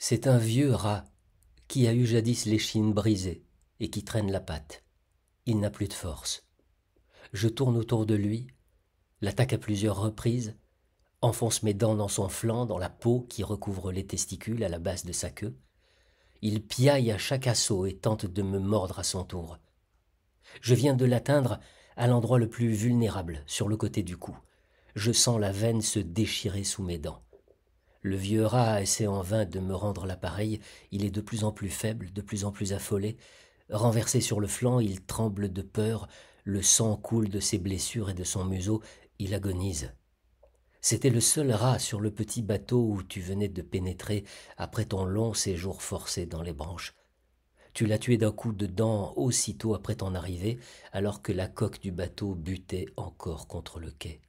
C'est un vieux rat qui a eu jadis l'échine brisée et qui traîne la patte. Il n'a plus de force. Je tourne autour de lui, l'attaque à plusieurs reprises, enfonce mes dents dans son flanc, dans la peau qui recouvre les testicules à la base de sa queue. Il piaille à chaque assaut et tente de me mordre à son tour. Je viens de l'atteindre à l'endroit le plus vulnérable, sur le côté du cou. Je sens la veine se déchirer sous mes dents. Le vieux rat essaie en vain de me rendre l'appareil, il est de plus en plus faible, de plus en plus affolé. Renversé sur le flanc, il tremble de peur, le sang coule de ses blessures et de son museau, il agonise. C'était le seul rat sur le petit bateau où tu venais de pénétrer après ton long séjour forcé dans les branches. Tu l'as tué d'un coup de dent aussitôt après ton arrivée, alors que la coque du bateau butait encore contre le quai.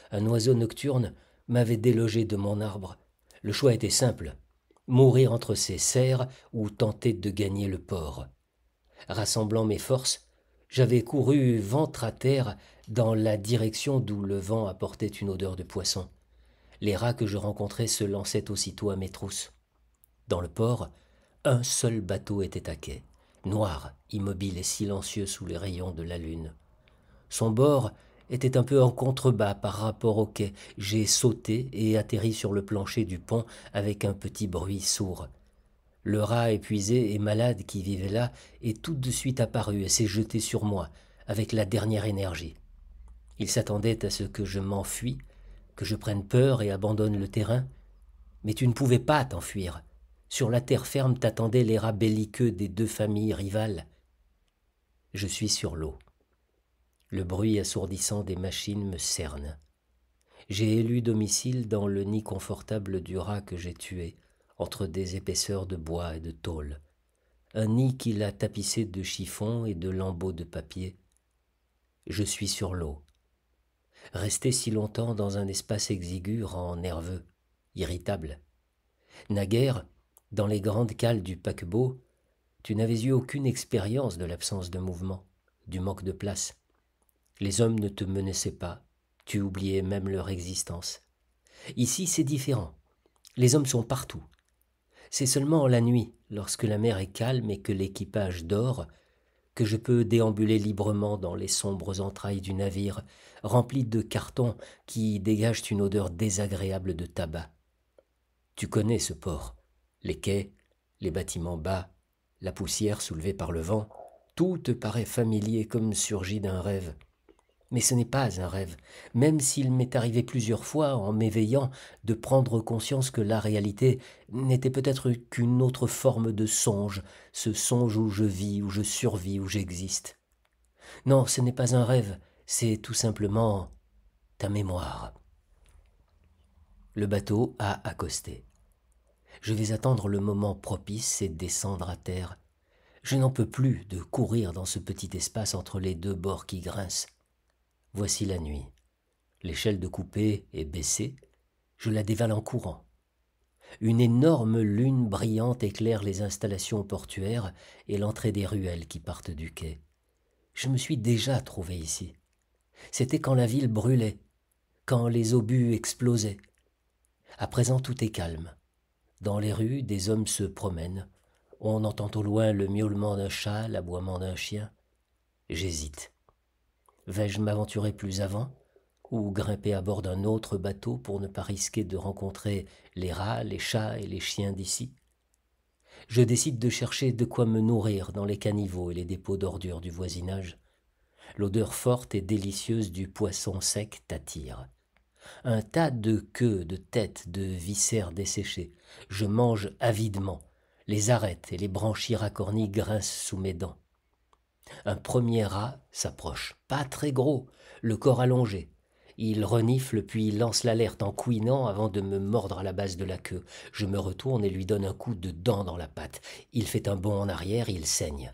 Un oiseau nocturne m'avait délogé de mon arbre. Le choix était simple, mourir entre ses serres ou tenter de gagner le port. Rassemblant mes forces, j'avais couru ventre à terre dans la direction d'où le vent apportait une odeur de poisson. Les rats que je rencontrais se lançaient aussitôt à mes trousses. Dans le port, un seul bateau était à quai, noir, immobile et silencieux sous les rayons de la lune. Son bord était un peu en contrebas par rapport au quai. J'ai sauté et atterri sur le plancher du pont avec un petit bruit sourd. Le rat épuisé et malade qui vivait là est tout de suite apparu et s'est jeté sur moi avec la dernière énergie. Il s'attendait à ce que je m'enfuis, que je prenne peur et abandonne le terrain. Mais tu ne pouvais pas t'enfuir. Sur la terre ferme t'attendaient les rats belliqueux des deux familles rivales. Je suis sur l'eau. Le bruit assourdissant des machines me cerne. J'ai élu domicile dans le nid confortable du rat que j'ai tué, entre des épaisseurs de bois et de tôle. Un nid qu'il a tapissé de chiffons et de lambeaux de papier. Je suis sur l'eau. Rester si longtemps dans un espace exigu rend nerveux, irritable. Naguère, dans les grandes cales du paquebot, tu n'avais eu aucune expérience de l'absence de mouvement, du manque de place. Les hommes ne te menaçaient pas, tu oubliais même leur existence. Ici, c'est différent. Les hommes sont partout. C'est seulement la nuit, lorsque la mer est calme et que l'équipage dort, que je peux déambuler librement dans les sombres entrailles du navire, remplies de cartons qui dégagent une odeur désagréable de tabac. Tu connais ce port, les quais, les bâtiments bas, la poussière soulevée par le vent, tout te paraît familier comme surgi d'un rêve. Mais ce n'est pas un rêve, même s'il m'est arrivé plusieurs fois, en m'éveillant, de prendre conscience que la réalité n'était peut-être qu'une autre forme de songe, ce songe où je vis, où je survis, où j'existe. Non, ce n'est pas un rêve, c'est tout simplement ta mémoire. Le bateau a accosté. Je vais attendre le moment propice et descendre à terre. Je n'en peux plus de courir dans ce petit espace entre les deux bords qui grincent. Voici la nuit. L'échelle de coupée est baissée. Je la dévale en courant. Une énorme lune brillante éclaire les installations portuaires et l'entrée des ruelles qui partent du quai. Je me suis déjà trouvé ici. C'était quand la ville brûlait, quand les obus explosaient. À présent, tout est calme. Dans les rues, des hommes se promènent. On entend au loin le miaulement d'un chat, l'aboiement d'un chien. J'hésite. Vais-je m'aventurer plus avant ou grimper à bord d'un autre bateau pour ne pas risquer de rencontrer les rats, les chats et les chiens d'ici? Je décide de chercher de quoi me nourrir dans les caniveaux et les dépôts d'ordures du voisinage. L'odeur forte et délicieuse du poisson sec t'attire. Un tas de queues, de têtes, de viscères desséchés. Je mange avidement. Les arêtes et les branchies racornies grincent sous mes dents. Un premier rat s'approche, pas très gros, le corps allongé. Il renifle puis lance l'alerte en couinant avant de me mordre à la base de la queue. Je me retourne et lui donne un coup de dent dans la patte. Il fait un bond en arrière, il saigne.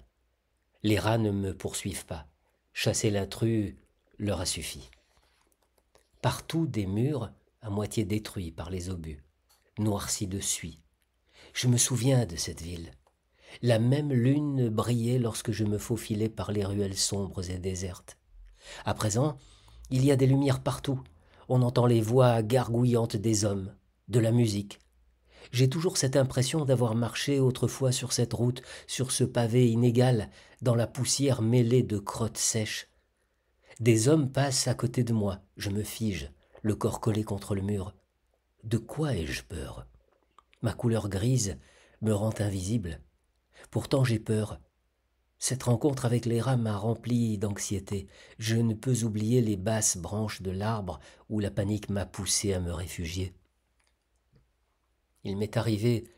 Les rats ne me poursuivent pas. Chasser l'intrus leur a suffi. Partout des murs, à moitié détruits par les obus, noircis de suie. Je me souviens de cette ville. La même lune brillait lorsque je me faufilais par les ruelles sombres et désertes. À présent, il y a des lumières partout. On entend les voix gargouillantes des hommes, de la musique. J'ai toujours cette impression d'avoir marché autrefois sur cette route, sur ce pavé inégal, dans la poussière mêlée de crottes sèches. Des hommes passent à côté de moi, je me fige, le corps collé contre le mur. De quoi ai-je peur? Ma couleur grise me rend invisible. Pourtant j'ai peur. Cette rencontre avec les rats m'a rempli d'anxiété. Je ne peux oublier les basses branches de l'arbre où la panique m'a poussé à me réfugier. Il m'est arrivé,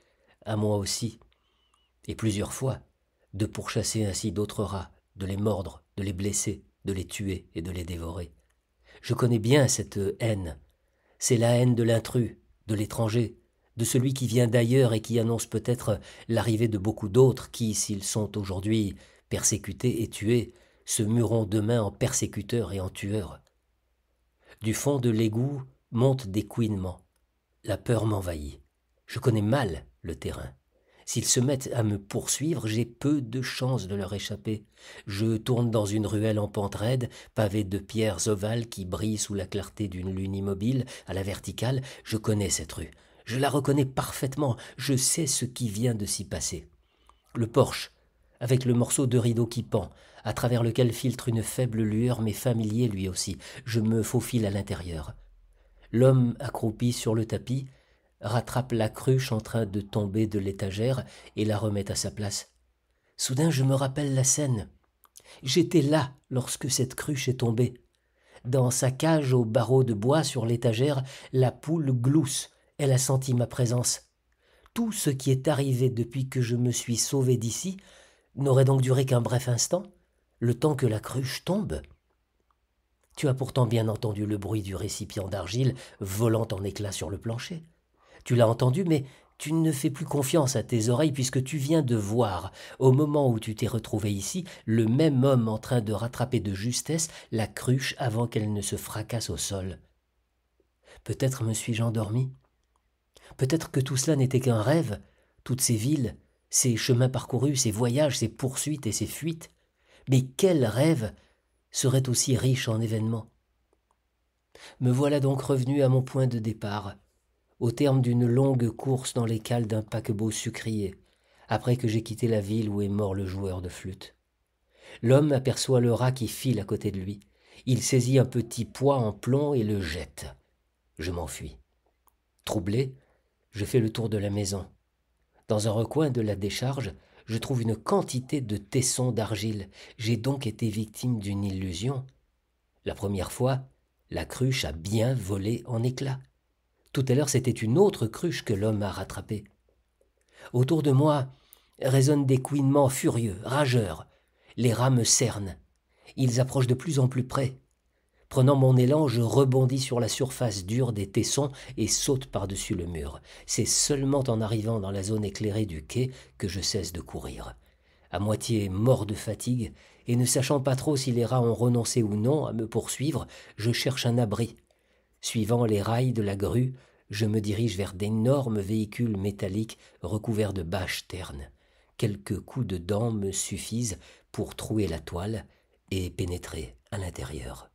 à moi aussi, et plusieurs fois, de pourchasser ainsi d'autres rats, de les mordre, de les blesser, de les tuer et de les dévorer. Je connais bien cette haine. C'est la haine de l'intrus, de l'étranger, de celui qui vient d'ailleurs et qui annonce peut-être l'arrivée de beaucoup d'autres qui, s'ils sont aujourd'hui persécutés et tués, se mueront demain en persécuteurs et en tueurs. Du fond de l'égout montent des couinements. La peur m'envahit. Je connais mal le terrain. S'ils se mettent à me poursuivre, j'ai peu de chances de leur échapper. Je tourne dans une ruelle en pente raide, pavée de pierres ovales qui brillent sous la clarté d'une lune immobile, à la verticale. Je connais cette rue. Je la reconnais parfaitement. Je sais ce qui vient de s'y passer. Le porche, avec le morceau de rideau qui pend, à travers lequel filtre une faible lueur, mais familier lui aussi. Je me faufile à l'intérieur. L'homme accroupi sur le tapis rattrape la cruche en train de tomber de l'étagère et la remet à sa place. Soudain, je me rappelle la scène. J'étais là lorsque cette cruche est tombée. Dans sa cage aux barreaux de bois sur l'étagère, la poule glousse. Elle a senti ma présence. Tout ce qui est arrivé depuis que je me suis sauvé d'ici n'aurait donc duré qu'un bref instant, le temps que la cruche tombe. Tu as pourtant bien entendu le bruit du récipient d'argile volant en éclats sur le plancher. Tu l'as entendu, mais tu ne fais plus confiance à tes oreilles puisque tu viens de voir, au moment où tu t'es retrouvé ici, le même homme en train de rattraper de justesse la cruche avant qu'elle ne se fracasse au sol. Peut-être me suis-je endormi. Peut-être que tout cela n'était qu'un rêve, toutes ces villes, ces chemins parcourus, ces voyages, ces poursuites et ces fuites. Mais quel rêve serait aussi riche en événements? Me voilà donc revenu à mon point de départ, au terme d'une longue course dans les cales d'un paquebot sucrier, après que j'ai quitté la ville où est mort le joueur de flûte. L'homme aperçoit le rat qui file à côté de lui. Il saisit un petit pois en plomb et le jette. Je m'enfuis. Troublé, je fais le tour de la maison. Dans un recoin de la décharge, je trouve une quantité de tessons d'argile. J'ai donc été victime d'une illusion. La première fois, la cruche a bien volé en éclats. Tout à l'heure, c'était une autre cruche que l'homme a rattrapée. Autour de moi résonnent des couinements furieux, rageurs. Les rats me cernent. Ils approchent de plus en plus près. Prenant mon élan, je rebondis sur la surface dure des tessons et saute par-dessus le mur. C'est seulement en arrivant dans la zone éclairée du quai que je cesse de courir. À moitié mort de fatigue, et ne sachant pas trop si les rats ont renoncé ou non à me poursuivre, je cherche un abri. Suivant les rails de la grue, je me dirige vers d'énormes véhicules métalliques recouverts de bâches ternes. Quelques coups de dents me suffisent pour trouer la toile et pénétrer à l'intérieur.